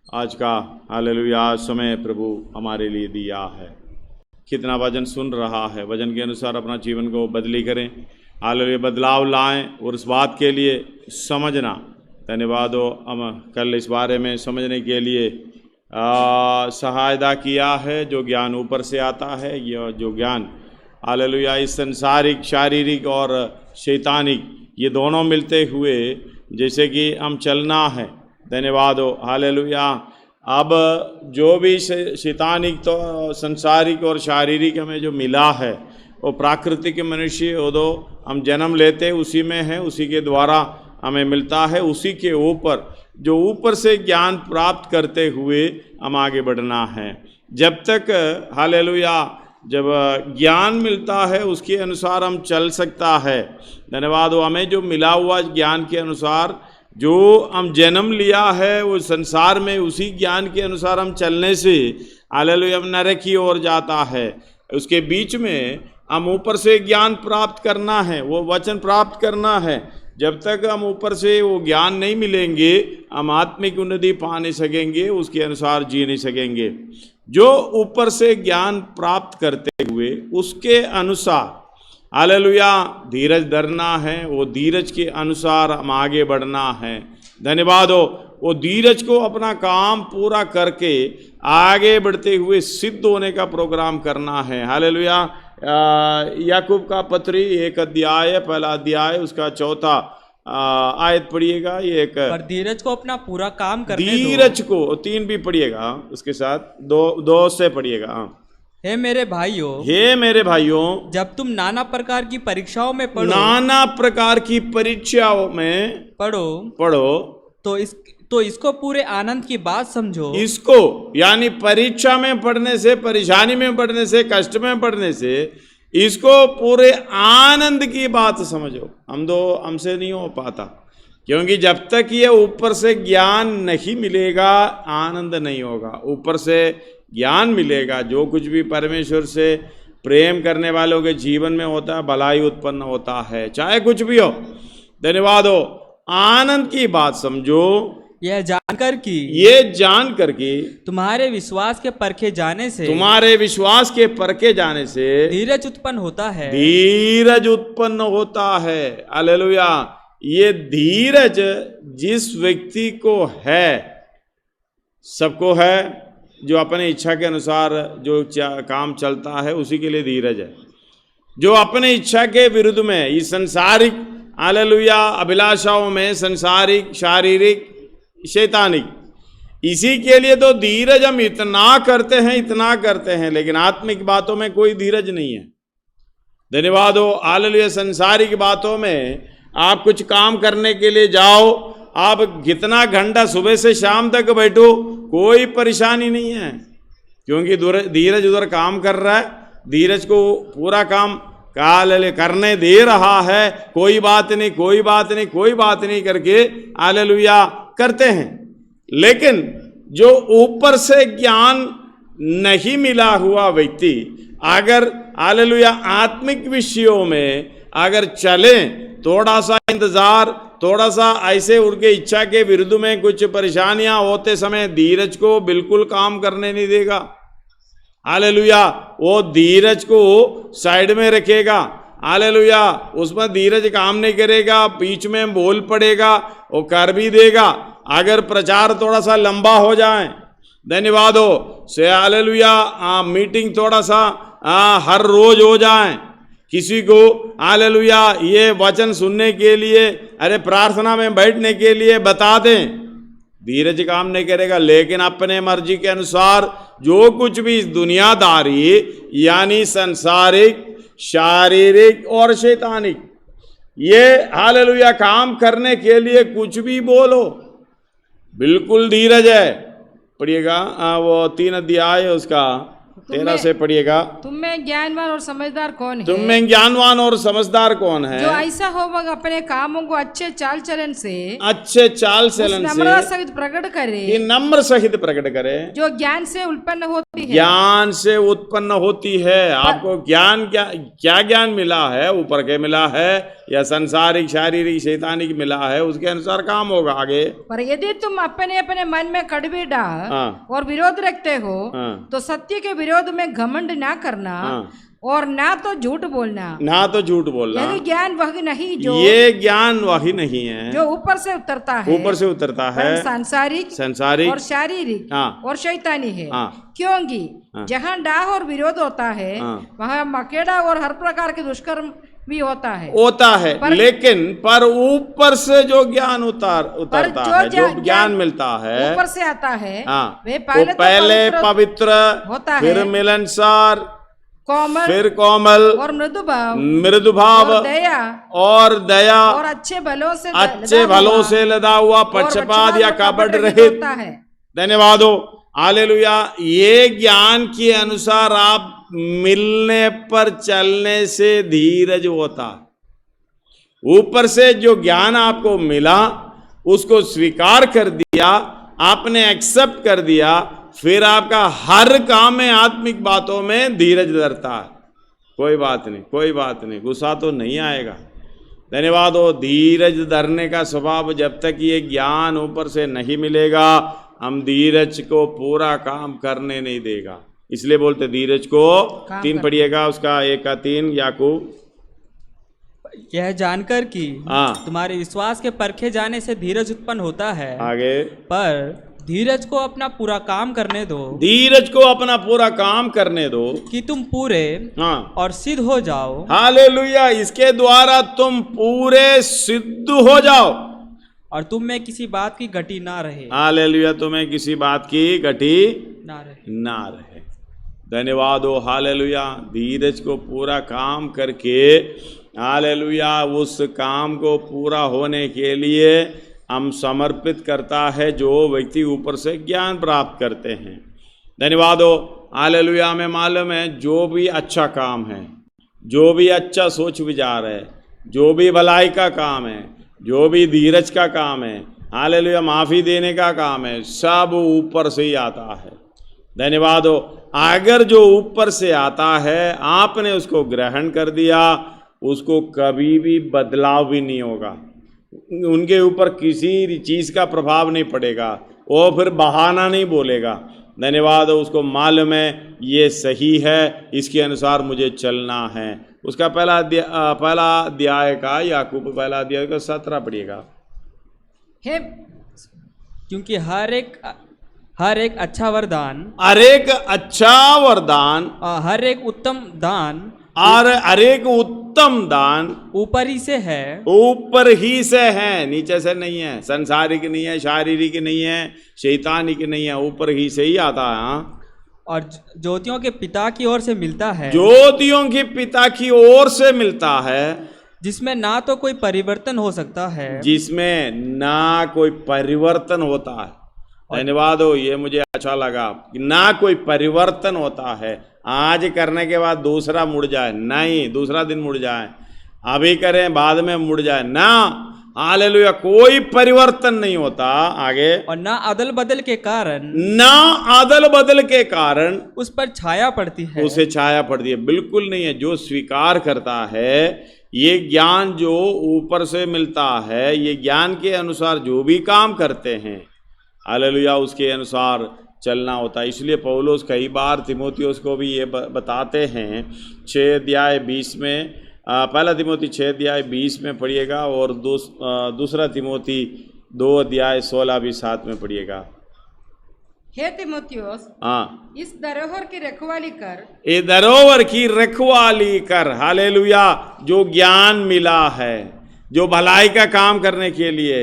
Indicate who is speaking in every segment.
Speaker 1: आज का हालेलुया समय प्रभु हमारे लिए दिया है। कितना वचन सुन रहा है, वचन के अनुसार अपना जीवन को बदली करें, हालेलुया बदलाव लाएं और उस बात के लिए समझना। धन्यवाद हो, हम कल इस बारे में समझने के लिए सहायता किया है। जो ज्ञान ऊपर से आता है, यह जो ज्ञान हालेलुया इस संसारिक, शारीरिक और शैतानिक, ये दोनों मिलते हुए जैसे कि हम चलना है। धन्यवाद हो, हालेलुया। अब जो भी शैतानिक तो संसारिक और शारीरिक हमें जो मिला है, वो प्राकृतिक मनुष्य वो दो हम जन्म लेते उसी में है, उसी के द्वारा हमें मिलता है। उसी के ऊपर जो ऊपर से ज्ञान प्राप्त करते हुए हम आगे बढ़ना है। जब तक हालेलुया जब ज्ञान मिलता है उसके अनुसार हम चल सकता है। धन्यवाद हो, हमें जो मिला हुआ ज्ञान के अनुसार जो हम जन्म लिया है वो संसार में, उसी ज्ञान के अनुसार हम चलने से हालेलुया नरक की ओर जाता है। उसके बीच में हम ऊपर से ज्ञान प्राप्त करना है, वो वचन प्राप्त करना है। जब तक हम ऊपर से वो ज्ञान नहीं मिलेंगे, हम आत्मिक उन्नति पा नहीं सकेंगे, उसके अनुसार जी नहीं सकेंगे। जो ऊपर से ज्ञान प्राप्त करते हुए उसके अनुसार हालेलुया धीरज धरना है, वो धीरज के अनुसार हम आगे बढ़ना है। धन्यवाद हो, वो धीरज को अपना काम पूरा करके आगे बढ़ते हुए सिद्ध होने का प्रोग्राम करना है। हालेलुया। याकूब का पत्री 1 अध्याय, पहला अध्याय उसका 4 आयत पढ़िएगा। ये एक
Speaker 2: पर धीरज को अपना पूरा काम करने दो।
Speaker 1: धीरज को 3 भी पढ़िएगा, उसके साथ 2 से पढ़िएगा।
Speaker 2: हे मेरे भाइयों,
Speaker 1: हे मेरे भाइयों,
Speaker 2: जब तुम नाना प्रकार की परीक्षाओं में पढ़ो,
Speaker 1: नाना प्रकार की परीक्षाओं में पढ़ो
Speaker 2: तो इसको पूरे आनंद की बात समझो।
Speaker 1: इसको यानी परीक्षा में पढ़ने से, परेशानी में पढ़ने से, कष्ट में पढ़ने से, इसको पूरे आनंद की बात समझो। हमसे नहीं हो पाता, क्योंकि जब तक ये ऊपर से ज्ञान नहीं मिलेगा आनंद नहीं होगा। ऊपर से ज्ञान मिलेगा, जो कुछ भी परमेश्वर से प्रेम करने वालों के जीवन में होता है भलाई उत्पन्न होता है, चाहे कुछ भी हो। धन्यवाद हो, आनंद की बात समझो,
Speaker 2: यह जानकर कि तुम्हारे विश्वास के परखे जाने से धीरज उत्पन्न होता है। हालेलुया। ये धीरज जिस व्यक्ति को है, सबको है, जो अपने इच्छा के अनुसार जो काम चलता है उसी के लिए धीरज है। जो अपने इच्छा के विरुद्ध में इस संसारिक हालेलुया अभिलाषाओं में, संसारिक, शारीरिक, शैतानिक, इसी के लिए तो धीरज हम इतना करते हैं, लेकिन आत्मिक बातों में कोई धीरज नहीं है। धन्यवाद हो, हालेलुया। संसारिक बातों में आप कुछ काम करने के लिए जाओ, आप कितना घंटा सुबह से शाम तक बैठो, कोई परेशानी नहीं है, क्योंकि धीरज उधर काम कर रहा है, धीरज को पूरा काम करने दे रहा है। कोई बात नहीं करके हालेलुया करते हैं। लेकिन जो ऊपर से ज्ञान नहीं मिला हुआ व्यक्ति अगर हालेलुया आत्मिक विषयों में अगर चले, थोड़ा सा इंतजार, थोड़ा सा ऐसे उनके इच्छा के विरुद्ध में कुछ परेशानियां होते समय धीरज को बिल्कुल काम करने नहीं देगा। हालेलुया। वो धीरज को साइड में रखेगा। हालेलुया। उसमें धीरज काम नहीं करेगा, बीच में बोल पड़ेगा, वो कर भी देगा अगर प्रचार थोड़ा सा लंबा हो जाए। धन्यवाद हो से हालेलुया। मीटिंग थोड़ा सा हर रोज हो जाए, किसी को हालेलुया ये वचन सुनने के लिए, अरे प्रार्थना में बैठने के लिए बता दें, धीरज काम नहीं करेगा। लेकिन अपने मर्जी के अनुसार जो कुछ भी दुनियादारी यानी संसारिक, शारीरिक और शैतानिक, ये हालेलुया काम करने के लिए कुछ भी बोलो, बिल्कुल धीरज है। पढ़िएगा वो 3 अध्याय उसका 13 से पढ़िएगा।
Speaker 3: तुम में ज्ञानवान और समझदार कौन है?
Speaker 2: तुम में ज्ञानवान और समझदार कौन है?
Speaker 3: जो ऐसा होगा अपने कामों को अच्छे चाल चलन से
Speaker 2: नम्रता
Speaker 3: सहित प्रकट करे,
Speaker 2: कि नम्र सहित प्रकट करे,
Speaker 3: जो ज्ञान से उत्पन्न होती है।
Speaker 2: ज्ञान से उत्पन्न होती है। आपको ज्ञान क्या ज्ञान मिला है? ऊपर के मिला है या संसारिक शारीरिक शैतानिक मिला है? उसके अनुसार काम होगा आगे।
Speaker 3: पर यदि तुम अपने अपने मन में कड़वी डाह और विरोध रखते हो तो सत्य के विरोध में घमंड ना करना और ना तो झूठ बोलना।
Speaker 2: यह
Speaker 3: ज्ञान वही नहीं जो
Speaker 2: ये ज्ञान वही नहीं है
Speaker 3: जो ऊपर से उतरता है,
Speaker 2: संसारिक
Speaker 3: और शारीरिक और शैतानी है। क्योंकि जहाँ डाह और विरोध होता है वहाँ मकेड़ा और हर प्रकार के दुष्कर्म भी होता है।
Speaker 2: लेकिन पर ऊपर से जो ज्ञान उतरता है, जो ज्ञान मिलता है,
Speaker 3: ऊपर से आता है,
Speaker 2: वे पहले पवित्र होता है, फिर मिलनसार, फिर कोमल
Speaker 3: और
Speaker 2: मृदु भाव और दया
Speaker 3: और अच्छे
Speaker 2: भलों से लदा हुआ, पक्षपात या कपट रहित। धन्यवाद हो, हालेलुया। ये ज्ञान के अनुसार आप मिलने पर चलने से धीरज होता। ऊपर से जो ज्ञान आपको मिला उसको स्वीकार कर दिया, आपने एक्सेप्ट कर दिया, फिर आपका हर काम में आत्मिक बातों में धीरज धरता है। कोई बात नहीं, गुस्सा तो नहीं आएगा। धन्यवाद हो। धीरज धरने का स्वभाव, जब तक ये ज्ञान ऊपर से नहीं मिलेगा, हम धीरज को पूरा काम करने नहीं देगा। इसलिए बोलते धीरज को 3 पढ़िएगा, उसका 1 का 3 याकूब।
Speaker 4: यह जानकर कि तुम्हारे विश्वास के परखे जाने से धीरज उत्पन्न होता है।
Speaker 2: आगे,
Speaker 4: पर धीरज को अपना पूरा काम करने दो। कि तुम पूरे और सिद्ध हो जाओ।
Speaker 2: हालेलुया। इसके द्वारा तुम पूरे सिद्ध हो जाओ
Speaker 4: और तुम में किसी बात की घटी ना रहे।
Speaker 2: हालेलुया। तुम्हें किसी बात की घटी ना रहे। धन्यवाद हो, हालेलुया। धीरज को पूरा काम करके, हालेलुया, उस काम को पूरा होने के लिए हम समर्पित करता है जो व्यक्ति ऊपर से ज्ञान प्राप्त करते हैं। धन्यवाद हो, हालेलुया। में मालूम है जो भी अच्छा काम है, जो भी अच्छा सोच विचार है, जो भी भलाई का काम है, जो भी धीरज का काम है, हालेलुया, माफ़ी देने का काम है, सब ऊपर से ही आता है। धन्यवाद हो। अगर जो ऊपर से आता है आपने उसको ग्रहण कर दिया, उसको कभी भी बदलाव भी नहीं होगा, उनके ऊपर किसी चीज़ का प्रभाव नहीं पड़ेगा, वो फिर बहाना नहीं बोलेगा। धन्यवाद हो। उसको मालूम है ये सही है, इसके अनुसार मुझे चलना है। उसका पहला अध्याय का, याकूब पहला अध्याय का 17 पढ़िएगा।
Speaker 4: क्योंकि हर एक अच्छा वरदान,
Speaker 2: हर एक
Speaker 4: उत्तम दान
Speaker 2: और हर एक उत्तम दान
Speaker 4: ऊपर ही से है,
Speaker 2: नीचे से नहीं है, संसारिक नहीं है, शारीरिक नहीं है, शैतानिक नहीं है, ऊपर ही से ही आता है।
Speaker 4: और ज्योतियों के पिता की ओर से मिलता है, जिसमें ना तो कोई परिवर्तन हो सकता है,
Speaker 2: धन्यवाद हो। ये मुझे अच्छा लगा कि ना कोई परिवर्तन होता है। आज करने के बाद दूसरा मुड़ जाए नहीं, दूसरा दिन मुड़ जाए, अभी करें बाद में मुड़ जाए ना, हालेलुया, कोई परिवर्तन नहीं होता आगे।
Speaker 4: और ना अदल बदल के कारण
Speaker 2: उस पर छाया पड़ती है, उसे छाया पड़ती है, बिल्कुल नहीं है। जो स्वीकार करता है ये ज्ञान जो ऊपर से मिलता है, ये ज्ञान के अनुसार जो भी काम करते हैं, हालेलुया, उसके अनुसार चलना होता है। इसलिए पौलुस कई बार तीमुथियुस को भी ये बताते हैं। 6 अध्याय 20 में, पहला तीमुथी 6 अध्याय 20 में पढ़िएगा, और दूसरा तीमुथी 2 अध्याय 16 भी साथ में पढ़िएगा।
Speaker 3: हे तीमुथियुस, इस धरोहर की रखवाली कर,
Speaker 2: ये धरोहर की रखवाली कर, हालेलुया। जो ज्ञान मिला है, जो भलाई का काम करने के लिए,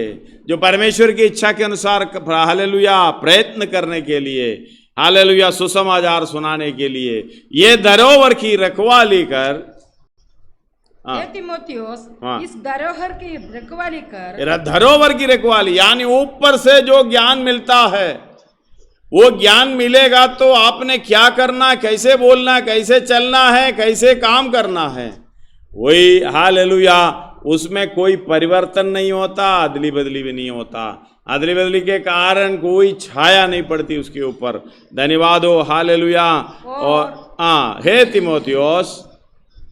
Speaker 2: जो परमेश्वर की इच्छा के अनुसार, हालेलुया, प्रयत्न करने के लिए, हालेलुया, सुसमाचार सुनाने के लिए, ये धरोहर की रखवाली कर।
Speaker 3: तीमुथियुस, इस धरोहर की रखवाली कर।
Speaker 2: धरोहर की रखवाली यानी ऊपर से जो ज्ञान मिलता है, वो ज्ञान मिलेगा तो आपने क्या करना, कैसे बोलना, कैसे चलना है, कैसे काम करना है, वही हालेलुया। उसमें कोई परिवर्तन नहीं होता, अदली बदली भी नहीं होता। अदली बदली के कारण कोई छाया नहीं पड़ती उसके ऊपर। धन्यवाद हो, हालेलुया। और हे तीमुथियुस,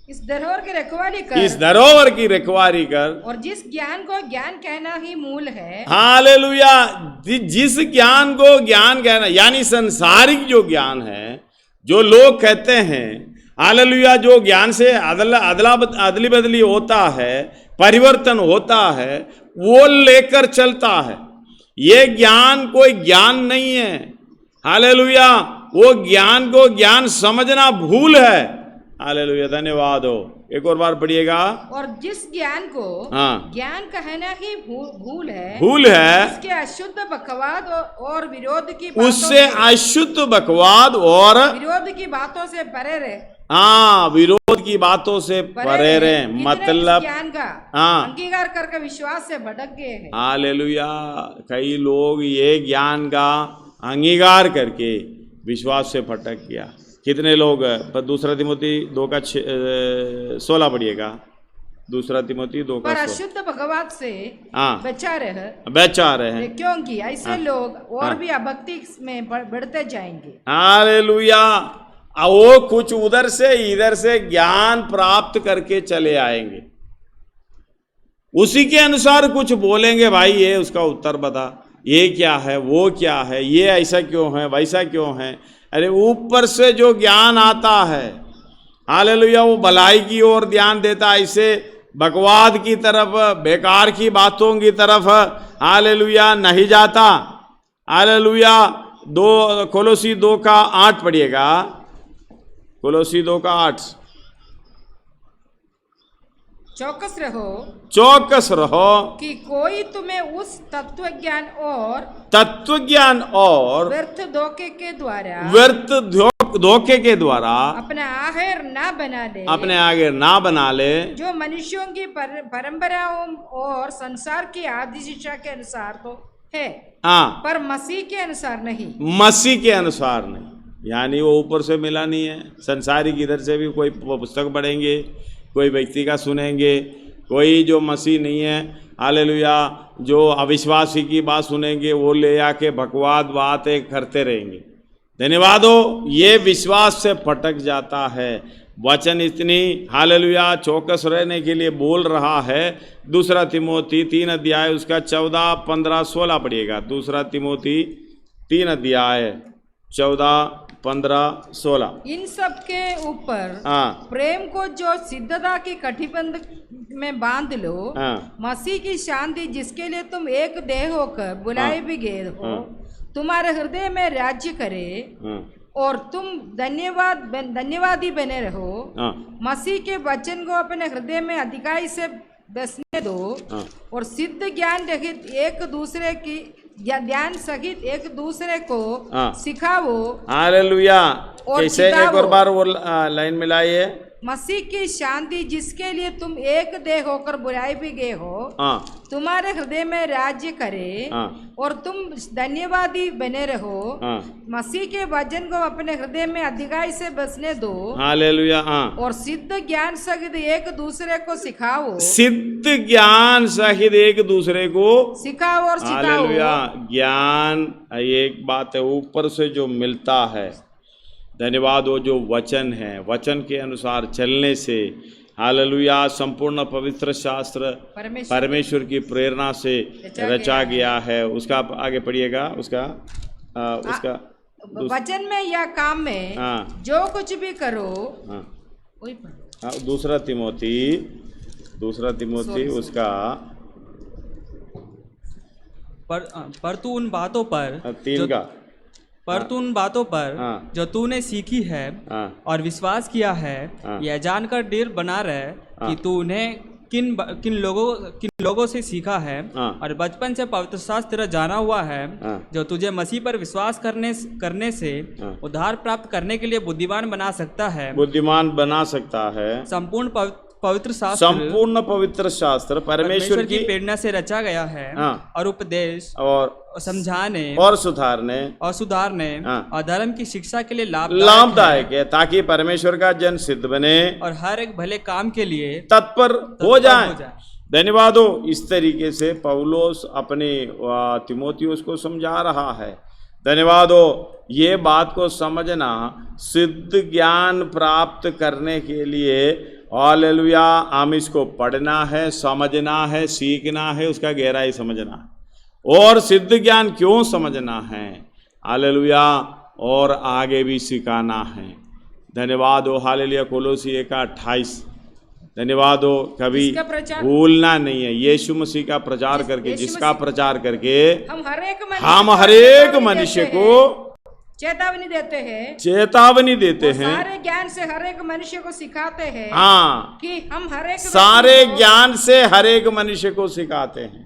Speaker 3: इस धरोहर की रखवाली कर,
Speaker 2: इस धरोहर की रखवाली कर,
Speaker 3: और जिस ज्ञान को ज्ञान कहना ही मूल है।
Speaker 2: हालेलुया। जिस ज्ञान को ज्ञान कहना, यानी संसारिक जो ज्ञान है, जो लोग कहते हैं, हालेलुया, जो ज्ञान से अदली बदली होता है, परिवर्तन होता है, वो लेकर चलता है। ये ज्ञान कोई ज्ञान नहीं है, हालेलुया। वो ज्ञान को ज्ञान समझना भूल है, हालेलुया। धन्यवाद हो। एक और बार पढ़िएगा।
Speaker 3: और जिस ज्ञान को ज्ञान कहना ही भूल है, उसके अशुद्ध बकवाद और विरोध की बातों,
Speaker 2: उससे अशुद्ध बकवाद और
Speaker 3: विरोध की बातों से परे रहे।
Speaker 2: विरोध की बातों से परे रहे, मतलब
Speaker 3: ज्ञान का अंगीकार करके विश्वास से भटक गए हैं।
Speaker 2: हालेलुया। कई लोग ये ज्ञान का अंगीकार करके विश्वास से भटक गया। कितने लोग? पर दूसरा तिमोथी 2:16 पढ़िएगा। दूसरा तिमोथी 2:16।
Speaker 3: पर अशुद्ध बकवाद से बचा रहे, क्योंकि ऐसे लोग और भी अभक्ति में बढ़ते जाएंगे।
Speaker 2: हालेलुया। वो कुछ उधर से इधर से ज्ञान प्राप्त करके चले आएंगे, उसी के अनुसार कुछ बोलेंगे। भाई ये उसका उत्तर बता, ये क्या है, वो क्या है, ये ऐसा क्यों है, वैसा क्यों है। अरे ऊपर से जो ज्ञान आता है, हालेलुया, वो भलाई की ओर ध्यान देता है। ऐसे बकवाद की तरफ, बेकार की बातों की तरफ, हालेलुया, नहीं जाता। हालेलुया। कोलोसी 2:8 पढ़िएगा। कोलोसी 2:8।
Speaker 3: चौकस रहो कि कोई तुम्हें उस तत्व ज्ञान और व्यर्थ धोखे के द्वारा अपने आगे ना बना ले, जो मनुष्यों की परंपराओं और संसार की आदि शिक्षा के अनुसार तो है, पर मसीह के अनुसार नहीं। यानी वो ऊपर से मिला नहीं है। संसारिक इधर से भी कोई पुस्तक पढ़ेंगे, कोई व्यक्ति का सुनेंगे, कोई जो मसीह नहीं है, हालेलुया, जो अविश्वासी की बात सुनेंगे, वो ले आके बकवाद बातें करते रहेंगे। धन्यवाद हो। ये विश्वास से फटक जाता है। वचन इतनी हालेलुया चौकस रहने के लिए बोल रहा है। दूसरा तिमोथी 3 उसका 14, 15, 16 पढ़िएगा। दूसरा तिमोथी 3 14, 15, 16। इन सब के ऊपर प्रेम को जो सिद्धता की कटिबंध में बांध लो, मसीह की शांति जिसके लिए तुम एक देह होकर बुलाए भी गए हो, तुम्हारे हृदय में राज्य करे, और तुम धन्यवादी बने रहो। मसीह के वचन को अपने हृदय में अधिकाई से बसने दो, और सिद्ध ज्ञान रहित ध्यान सहित एक दूसरे को सिखाओ।
Speaker 2: हालेलुया। कैसे? एक और बार वो लाइन मिलाइए।
Speaker 3: मसीह की शांति जिसके लिए तुम एक देह होकर बुलाए भी गए हो, तुम्हारे हृदय में राज्य करे, और तुम धन्यवादी बने रहो। मसीह के वचन को अपने हृदय में अधिकाई से बसने दो।
Speaker 2: हालेलुया।
Speaker 3: और सिद्ध ज्ञान सहित एक दूसरे को सिखाओ।
Speaker 2: सिद्ध ज्ञान सहित एक दूसरे को
Speaker 3: सिखाओ और सिखाओ।
Speaker 2: हालेलुया। ज्ञान एक बात है ऊपर से जो मिलता है। धन्यवाद हो। जो वचन है, वचन के अनुसार चलने से, हालेलुया, संपूर्ण पवित्र शास्त्र परमेश्वर की प्रेरणा से रचा गया है। उसका आगे पढ़िएगा। उसका
Speaker 3: वचन में या काम में जो कुछ भी करो,
Speaker 2: दूसरा तिमोथी उसका
Speaker 4: पर तू उन बातों पर 3 पर तू उन बातों पर जो तूने सीखी है और विश्वास किया है, यह जानकर दृढ़ बना रहे कि तू उन्हें किन लोगों से सीखा है, और बचपन से पवित्र शास्त्र तेरा जाना हुआ है, जो तुझे मसीह पर विश्वास करने से उद्धार प्राप्त करने के लिए बुद्धिमान बना सकता है।
Speaker 2: संपूर्ण
Speaker 4: पवित्र शास्त्र
Speaker 3: संपूर्ण पवित्र शास्त्र परमेश्वर की
Speaker 4: प्रेरणा से रचा गया है। और उपदेश
Speaker 3: और
Speaker 4: समझाने
Speaker 3: और सुधारने
Speaker 4: और धर्म की शिक्षा के लिए
Speaker 3: लाभदायक है, ताकि परमेश्वर का जन सिद्ध बने
Speaker 4: और हर एक भले काम के लिए
Speaker 3: तत्पर हो जाए। धन्यवाद हो। इस तरीके से पौलुस अपने तीमुथियुस को समझा रहा है। धन्यवाद हो। ये बात को समझना, सिद्ध ज्ञान प्राप्त करने के लिए हालेलुया हम इसको पढ़ना है, समझना है, सीखना है, उसका गहराई समझना है। और सिद्ध ज्ञान क्यों समझना है, हालेलुया, और आगे भी सिखाना है। धन्यवाद हो। हालेलुया। कोलोसी 1:28। धन्यवाद हो। कभी भूलना नहीं है। यीशु मसीह का प्रचार करके, जिसका प्रचार करके हम हर एक मनुष्य को
Speaker 5: चेतावनी देते हैं, सारे ज्ञान से हर एक मनुष्य को सिखाते हैं।
Speaker 3: हाँ,
Speaker 5: कि हम हर एक
Speaker 3: सारे ज्ञान से हर एक मनुष्य को सिखाते हैं।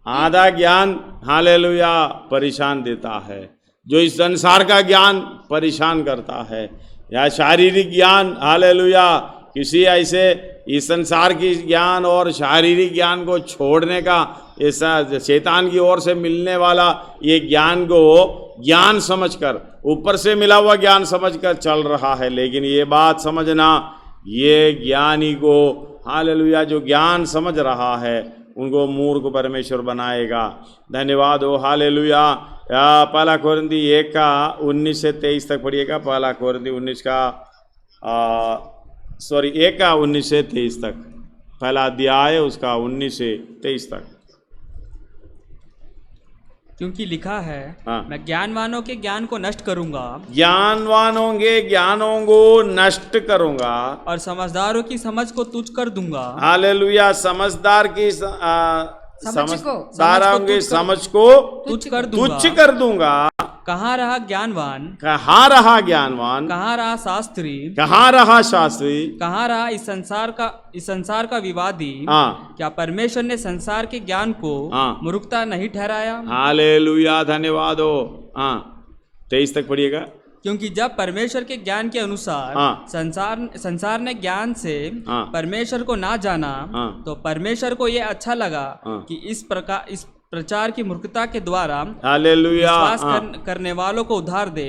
Speaker 3: आधा ज्ञान हालेलुया परेशान देता है, जो इस संसार का ज्ञान परेशान करता है, या शारीरिक ज्ञान हालेलुया किसी ऐसे इस संसार की ज्ञान और शारीरिक ज्ञान को छोड़ने का, ऐसा शैतान की ओर से मिलने वाला ये ज्ञान को ज्ञान समझकर, ऊपर से मिला हुआ ज्ञान समझकर चल रहा है। लेकिन ये बात समझना, ये ज्ञानी को हालेलुया जो ज्ञान समझ रहा है उनको मूर्ख परमेश्वर बनाएगा। धन्यवाद हो। हालेलुया। पहला कोरिन्थी 1:19 से 23 तक पढ़िएगा। पहला कोरिन्थी 1 का 19 से 23 तक, पहला अध्याय उसका 19 से 23 तक।
Speaker 4: क्योंकि लिखा है, मैं ज्ञानवानों के ज्ञान को नष्ट करूंगा,
Speaker 3: ज्ञानवानों के ज्ञानों को नष्ट करूंगा,
Speaker 4: और समझदारों की समझ को तुच्छ कर दूंगा।
Speaker 3: हालेलुया। समझदार की समझदारों की समझ को
Speaker 4: तुच्छ
Speaker 3: कर दूंगा।
Speaker 4: कहाँ रहा ज्ञानवान,
Speaker 3: कहाँ रहा ज्ञानवान,
Speaker 4: कहाँ रहा शास्त्री,
Speaker 3: कहाँ रहा शास्त्री,
Speaker 4: कहाँ रहा इस संसार का विवादी। क्या परमेश्वर ने संसार के ज्ञान को मूर्खता नहीं ठहराया।
Speaker 3: हालेलुया। धन्यवाद हो। 23 तक पढ़िएगा।
Speaker 4: क्योंकि जब परमेश्वर के ज्ञान के अनुसार संसार ने ज्ञान से परमेश्वर को ना जाना, तो परमेश्वर को यह अच्छा लगा कि इस प्रचार की मूर्खता के द्वारा
Speaker 3: हालेलुया
Speaker 4: विश्वास करने वालों को उद्धार दे।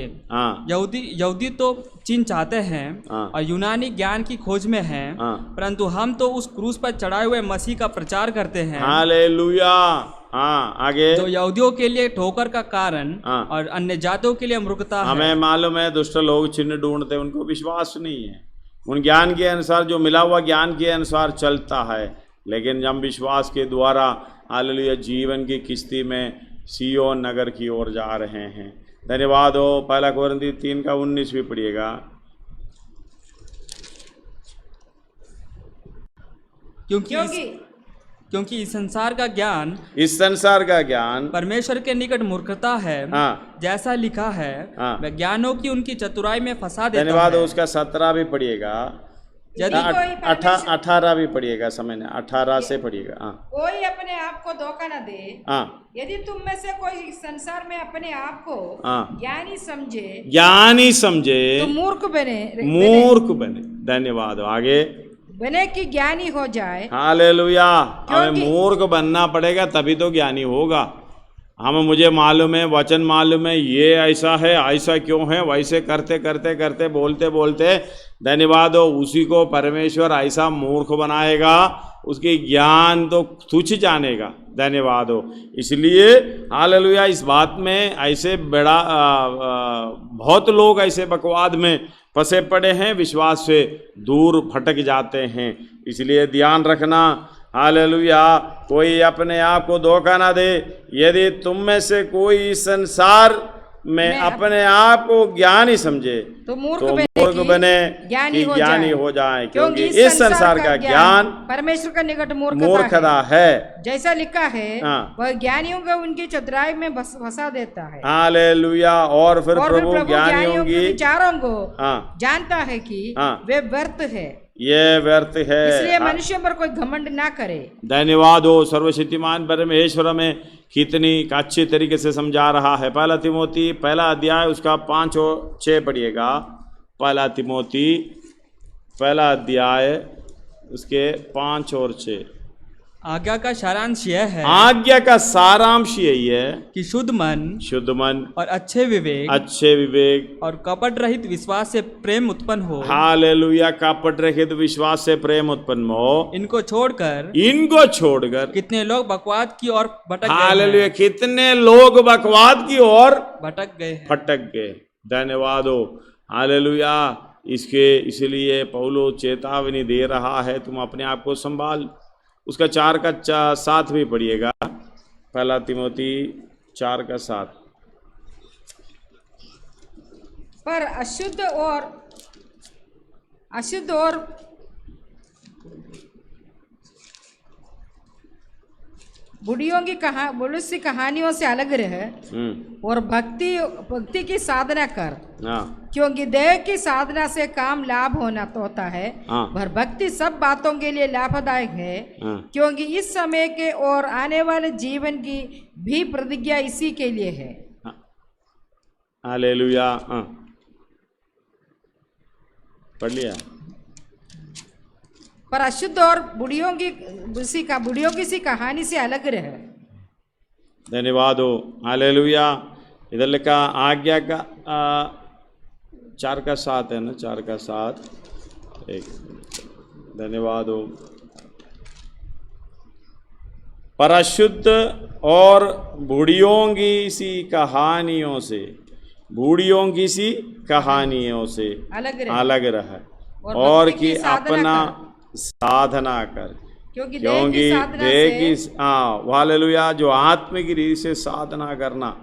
Speaker 4: यहूदी तो चिन्ह चाहते हैं और यूनानी ज्ञान की खोज में हैं, परंतु हम तो उस क्रूस पर चढ़ाए हुए मसीह का प्रचार करते हैं।
Speaker 3: हालेलुया। आगे,
Speaker 4: जो यहूदियों के लिए ठोकर का कारण और अन्य जातियों के लिए मूर्खता है।
Speaker 3: हमें मालूम है दुष्ट लोग चिन्ह ढूंढते, उनको विश्वास नहीं है, उन ज्ञान के अनुसार, जो मिला हुआ ज्ञान के अनुसार चलता है। लेकिन हम विश्वास के द्वारा हालेलुया जीवन की किश्ती में सिय्योन नगर की ओर जा रहे हैं। धन्यवाद हो। पहला कोरिन्थी 3 का 19 भी पढ़िएगा।
Speaker 4: क्योंकि इस संसार का ज्ञान
Speaker 3: परमेश्वर
Speaker 4: के निकट मूर्खता है। जैसा लिखा है, वैज्ञानिकों की उनकी चतुराई में फंसा देता है।
Speaker 3: धन्यवाद हो। उसका 17 भी पढ़िएगा। 18 भी पढ़िएगा। समय ने 18 से पढ़िएगा।
Speaker 5: कोई अपने आप को धोखा न दे। यदि तुम में से कोई संसार में अपने आप को ज्ञानी समझे तो मूर्ख
Speaker 3: बने। धन्यवाद। आगे,
Speaker 5: बने कि ज्ञानी हो जाए।
Speaker 3: हालेलुया। हमें मूर्ख बनना पड़ेगा तभी तो ज्ञानी होगा। मुझे मालूम है, वचन मालूम है, ये ऐसा है, ऐसा क्यों है, वैसे करते बोलते धन्यवाद हो, उसी को परमेश्वर ऐसा मूर्ख बनाएगा, उसके ज्ञान तो तुच्छ जानेगा। धन्यवाद हो। इसलिए हालेलुया इस बात में ऐसे बड़ा बहुत लोग ऐसे बकवाद में फंसे पड़े हैं, विश्वास से दूर भटक जाते हैं। इसलिए ध्यान रखना। हालेलुया। कोई अपने आप को धोखा ना दे। यदि तुम में से कोई संसार में अपने आप को ज्ञानी समझे तो मूर्ख बने ज्ञानी हो जाए, क्योंकि इस संसार का ज्ञान
Speaker 5: परमेश्वर का निकट
Speaker 3: मूर्खता है।
Speaker 5: जैसा लिखा है, वह ज्ञानियों को उनकी चतुराई में फंसा देता है।
Speaker 3: हालेलुया। और फिर प्रभु ज्ञानियों की
Speaker 5: विचारों को जानता है कि वे व्यर्थ है।
Speaker 3: ये व्यर्थ है,
Speaker 5: इसलिए मनुष्य पर कोई घमंड ना करे।
Speaker 3: धन्यवाद हो। सर्वशक्तिमान परमेश्वर में कितनी अच्छी तरीके से समझा रहा है। पहला तीमुथी पहला अध्याय उसका 5 और 6 पढ़िएगा। पहला तीमुथी पहला अध्याय उसके 5 और 6।
Speaker 4: आज्ञा का सारांश यह है,
Speaker 3: आज्ञा का सारांश यही है
Speaker 4: कि शुद्ध मन
Speaker 3: और
Speaker 4: अच्छे विवेक और कपट रहित विश्वास से प्रेम उत्पन्न हो।
Speaker 3: हालेलुया। कपट रहित विश्वास से प्रेम उत्पन्न हो।
Speaker 4: इनको छोड़कर
Speaker 3: कितने लोग
Speaker 4: बकवाद की ओर भटक गए।
Speaker 3: हालेलुया। कितने लोग बकवाद की ओर
Speaker 4: भटक गए।
Speaker 3: धन्यवाद हो। हालेलुया। इसलिए पौलो चेतावनी दे रहा है, तुम अपने आप को संभाल। उसका 4 का 7 भी पढ़िएगा। 1 तिमोथी 4 का 7।
Speaker 5: पर अशुद्ध और बुढ़ियों की बुढ़ियों सी कहानियों से अलग रहे और भक्ति की साधना कर, क्योंकि देह की साधना से काम लाभ होना तो होता है, पर भक्ति सब बातों के लिए लाभदायक है, क्योंकि इस समय के और आने वाले जीवन की भी प्रतिज्ञा इसी के लिए है।
Speaker 3: हालेलुया। पढ़ लिया।
Speaker 5: पर अशुद्ध और बुढ़ियों की सी कहानी से अलग रहे।
Speaker 3: धन्यवाद हो। हालेलुया। इधर लिखा आज्ञा का 4 का 7 है ना, 4 का 7। धन्यवाद हो। पर अशुद्ध और बूढ़ियों की सी कहानियों से अलग रहे और कि अपना साधना कर, क्योंकि देह की हालेलुया जो आत्मिक रीति से साधना करना।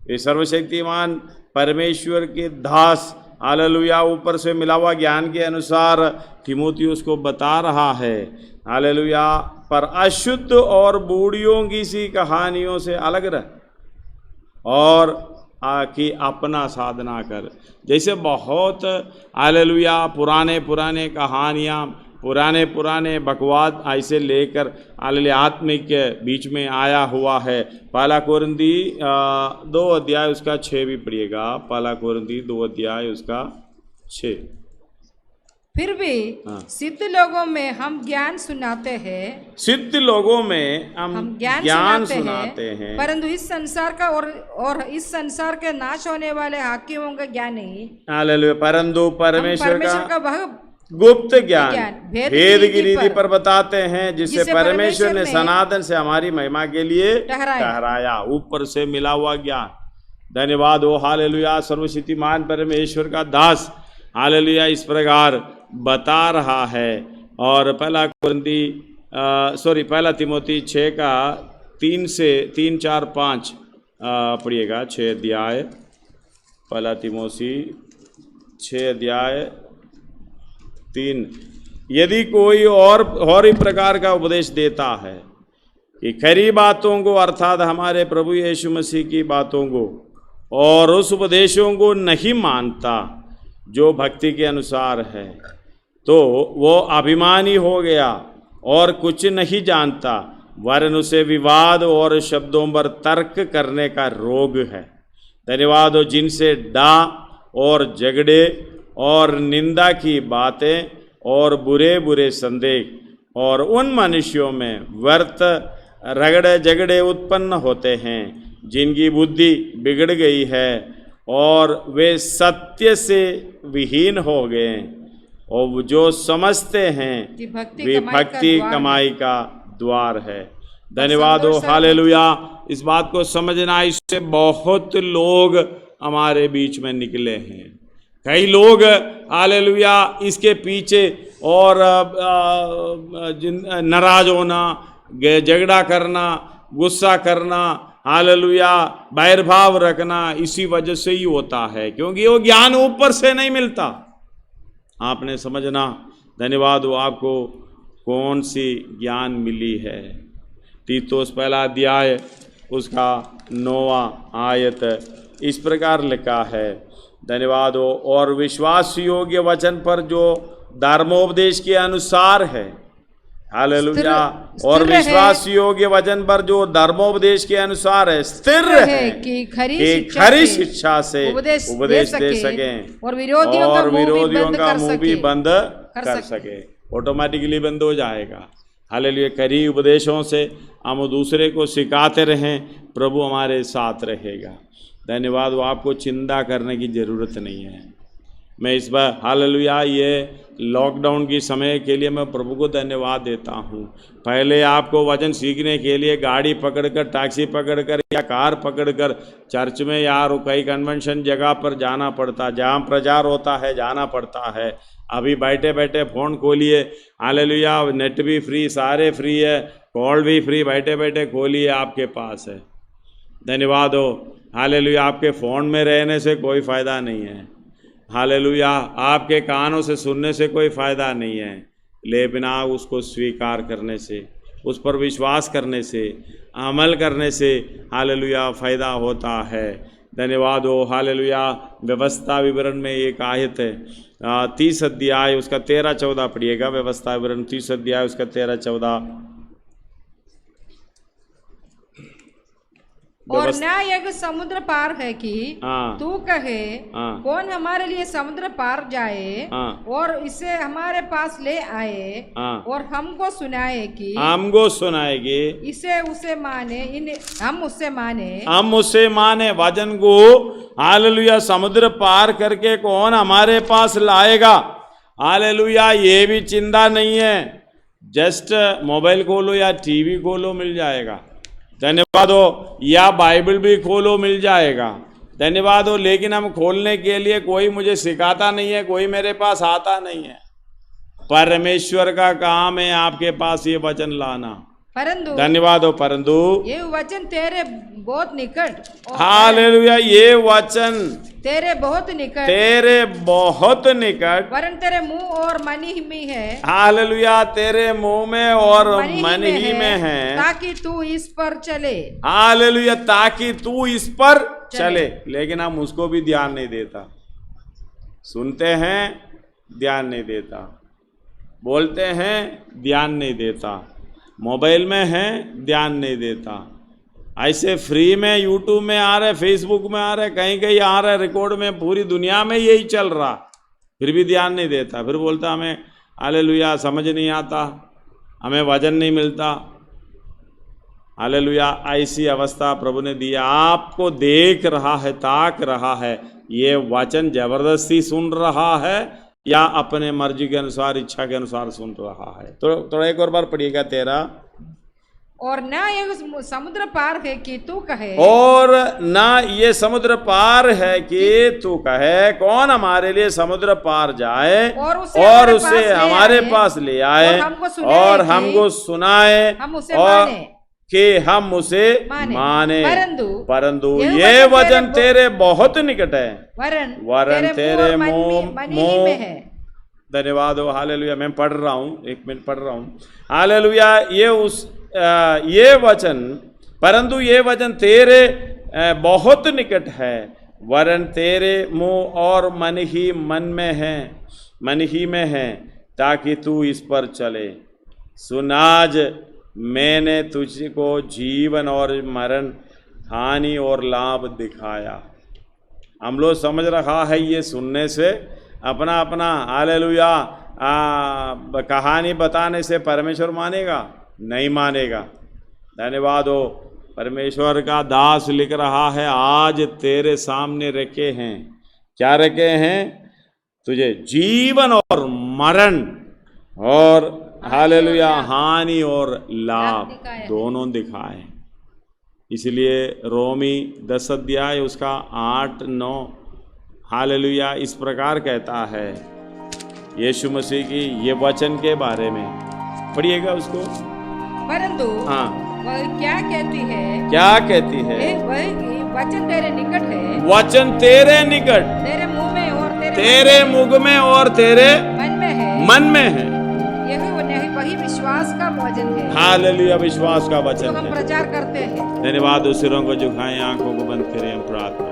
Speaker 3: ये सर्वशक्तिमान परमेश्वर के दास हालेलुया ऊपर से मिला हुआ ज्ञान के अनुसार तीमुथियुस को बता रहा है। हालेलुया। पर अशुद्ध और बूढ़ियों की सी कहानियों से अलग रह और कि अपना साधना कर। जैसे बहुत हालेलुया पुराने कहानियाँ, पुराने बकवाद ऐसे लेकर हालेलुया आत्मिक के बीच में आया हुआ है। 1 कोरिन्थी 2 अध्याय उसका 6 भी पढ़िएगा। 1 कोरिन्थी 2 अध्याय उसका 6।
Speaker 5: फिर भी सिद्ध लोगों में हम ज्ञान सुनाते हैं, हम ज्ञान सुनाते हैं, परंतु इस संसार का और इस संसार के नाश होने वाले हाकिमों का ज्ञान नहीं।
Speaker 3: हालेलुया। परंतु परमेश्वर का गुप्त ज्ञान भेद की रीति पर बताते हैं, जिसे परमेश्वर ने सनातन से हमारी महिमा के लिए ठहराया। ऊपर से मिला हुआ ज्ञान। धन्यवाद हो। हालेलुया। सर्वशक्तिमान परमेश्वर का दास हालेलुया इस प्रकार बता रहा है। और 1 तिमोथी 6 का 3 से 3, 4, 5 पढ़िएगा। 6 अध्याय 1 तिमोथी 6 अध्याय 3। यदि कोई और ही प्रकार का उपदेश देता है कि खरी बातों को अर्थात हमारे प्रभु यीशु मसीह की बातों को और उस उपदेशों को नहीं मानता जो भक्ति के अनुसार है, तो वो अभिमानी हो गया और कुछ नहीं जानता, वरन उसे विवाद और शब्दों पर तर्क करने का रोग है। धन्यवाद हो। जिनसे डा और झगड़े और निंदा की बातें और बुरे संदेह और उन मनुष्यों में व्यर्थ रगड़े झगड़े उत्पन्न होते हैं, जिनकी बुद्धि बिगड़ गई है और वे सत्य से विहीन हो गए, और जो समझते हैं वे भक्ति कमाई का द्वार है। धन्यवाद हो। हालेलुया। इस बात को समझना, इससे बहुत लोग हमारे बीच में निकले हैं। कई लोग हालेलुया इसके पीछे और नाराज होना, झगड़ा करना, गुस्सा करना, हालेलुया बैरभाव रखना, इसी वजह से ही होता है, क्योंकि वो ज्ञान ऊपर से नहीं मिलता। आपने समझना। धन्यवाद हो। आपको कौन सी ज्ञान मिली है? तीतुस 1 अध्याय उसका 9वां आयत इस प्रकार लिखा है। धन्यवाद हो। और विश्वास योग्य वचन पर जो धर्मोपदेश के अनुसार है, हालेलुया, और विश्वास योग्य वचन पर जो धर्मोपदेश के अनुसार है, स्थिर है कि खरी शिक्षा से उपदेश दे सकें और विरोधियों का मुंह भी बंद कर सके। ऑटोमेटिकली बंद हो जाएगा। हालेलुया। कड़ी उपदेशों से हम दूसरे को सिखाते रहें, प्रभु हमारे साथ रहेगा। धन्यवाद। वो आपको चिंता करने की ज़रूरत नहीं है। मैं इस बार हालेलुया ये लॉकडाउन की समय के लिए मैं प्रभु को धन्यवाद देता हूँ। पहले आपको वचन सीखने के लिए गाड़ी पकड़कर, टैक्सी पकड़कर या कार पकड़कर चर्च में या कई कन्वेंशन जगह पर जाना पड़ता, जहाँ प्रचार होता है जाना पड़ता है। अभी बैठे बैठे फ़ोन खोलिए, हालेलुया, नेट भी फ्री, सारे फ्री है, कॉल भी फ्री, बैठे बैठे खोलिए, आपके पास है। धन्यवाद हो। हालेलुया। आपके फ़ोन में रहने से कोई फ़ायदा नहीं है। हालेलुया। आपके कानों से सुनने से कोई फ़ायदा नहीं है, लेकिन उसको स्वीकार करने से, उस पर विश्वास करने से, अमल करने से हालेलुया फ़ायदा होता है। धन्यवाद हो। हालेलुया। व्यवस्था विवरण में एक आयत है, 30 अध्याय उसका 13-14 पढ़िएगा। व्यवस्था विवरण 30 अध्याय उसका 13-14।
Speaker 5: और न एक समुद्र पार है कि तू कहे कौन हमारे लिए समुद्र पार जाए और इसे हमारे पास ले आए और हमको सुनाए कि इसे उसे माने, हम उससे माने
Speaker 3: वचन को। हालेलुया। समुद्र पार करके कौन हमारे पास लाएगा? हालेलुया। ये भी चिंता नहीं है, जस्ट मोबाइल खोलो या टीवी खोलो, मिल जाएगा। धन्यवाद हो। या बाइबल भी खोलो, मिल जाएगा। धन्यवाद हो। लेकिन हम खोलने के लिए कोई मुझे सिखाता नहीं है, कोई मेरे पास आता नहीं है। परमेश्वर का काम है आपके पास ये वचन लाना।
Speaker 5: परंतु
Speaker 3: धन्यवाद हो। परंतु
Speaker 5: ये वचन तेरे बहुत निकट,
Speaker 3: हालेलुया, ये वचन
Speaker 5: तेरे बहुत निकट
Speaker 3: वरन
Speaker 5: तेरे मुंह और मन ही में है।
Speaker 3: हालेलुया। तेरे मुंह में और मन ही में है,
Speaker 5: ताकि तू इस पर चले।
Speaker 3: हालेलुया। ताकि तू इस पर चले। लेकिन हम उसको भी ध्यान नहीं देता। सुनते हैं, ध्यान नहीं देता। बोलते हैं, ध्यान नहीं देता। मोबाइल में है, ध्यान नहीं देता। ऐसे फ्री में यूट्यूब में आ रहे, फेसबुक में आ रहे, कहीं कहीं आ रहे, रिकॉर्ड में, पूरी दुनिया में यही चल रहा, फिर भी ध्यान नहीं देता। फिर बोलता हमें हालेलुया समझ नहीं आता, हमें वचन नहीं मिलता। हालेलुया। ऐसी अवस्था प्रभु ने दी। आपको देख रहा है, ताक रहा है, ये वचन जबरदस्ती सुन रहा है या अपने मर्जी के अनुसार, इच्छा के अनुसार सुन रहा है। तो थोड़ा एक और बार पढ़िएगा 13।
Speaker 5: और ना ये समुद्र पार है कि तू कहे,
Speaker 3: और ना ये समुद्र पार है कि तू कहे कौन हमारे लिए समुद्र पार जाए और उसे हमारे पास ले आए और हमको सुनाए और कि हम उसे माने। परंतु ये वचन तेरे बहुत निकट है, वरन तेरे मुंह में है। धन्यवाद हो। हालेलुया। मैं पढ़ रहा हूँ, 1 मिनट पढ़ रहा हूँ। हालेलुया। ये वचन, परंतु ये वचन तेरे बहुत निकट है, वरन तेरे मुंह और मन ही में है, ताकि तू इस पर चले। सुन, आज मैंने तुझको जीवन और मरण, हानि और लाभ दिखाया। हम लोग समझ रहा है ये सुनने से, अपना अपना हालेलुया कहानी बताने से परमेश्वर मानेगा? नहीं मानेगा। धन्यवाद हो। परमेश्वर का दास लिख रहा है, आज तेरे सामने रखे हैं, क्या रखे हैं? तुझे जीवन और मरण और हालेलुया हानि और लाभ दोनों दिखाए। इसलिए रोमी 10 अध्याय उसका 8-9 हालेलुया इस प्रकार कहता है, यीशु मसीह की ये वचन के बारे में पढ़िएगा उसको।
Speaker 5: परंतु वह क्या कहती है? वह वचन तेरे निकट है,
Speaker 3: वचन तेरे निकट,
Speaker 5: तेरे मुंह में और
Speaker 3: तेरे मुख में और तेरे मन में है।
Speaker 5: यही वही विश्वास का वचन है।
Speaker 3: हालेलुया। विश्वास का वचन
Speaker 5: हम प्रचार करते हैं।
Speaker 3: धन्यवाद। सिरों को झुकाएं, आंखों को बंद करें, हम प्रार्थना